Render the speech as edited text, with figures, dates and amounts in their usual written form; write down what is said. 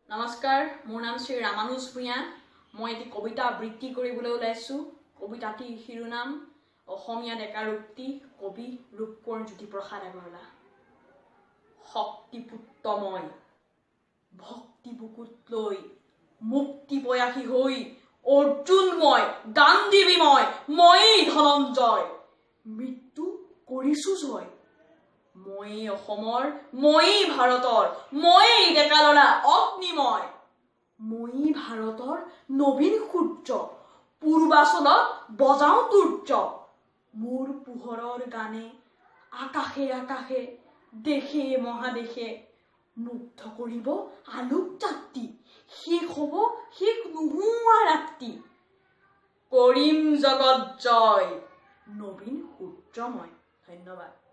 নমস্কাৰ, মোৰ নাম শ্ৰী ৰামানুজ ভূঞা। মই এটি কবিতা আবৃত্তি কৰিবলৈ ওলাইছো। কবিতাটিৰ শিৰোনাম অসমীয়া ডেকাৰ উক্তি, কবি ৰূপকোঁৱৰ জ্যোতিপ্ৰসাদ আগৰৱালা। শক্তিপুত্ৰ মই, ভক্তি বুকুত লৈ, মুক্তি প্ৰয়াসী হৈ, অৰ্জুন মই, গান্ধীবী ময়েই ধনঞ্জয়, মৃত্যু কৰিছো জয়। ময়েই অসমৰ, ময়েই ভাৰতৰ, ময়েই ডেকা ল'ৰা অগ্নিময়। ময়েই ভাৰতৰ নবীন সূৰ্য, পূৰ্বাচলত বজাও তুৰ্য। মোৰ পোহৰৰ গানে আকাশে আকাশে, দেশে মহাদেশে মুগ্ধ কৰিব আলোক যাত্ৰী। শেষ হ'ব শেষ নোহোৱা ৰাত্ৰি, কৰিম জগত জয়, নবীন সূৰ্যময়। ধন্যবাদ।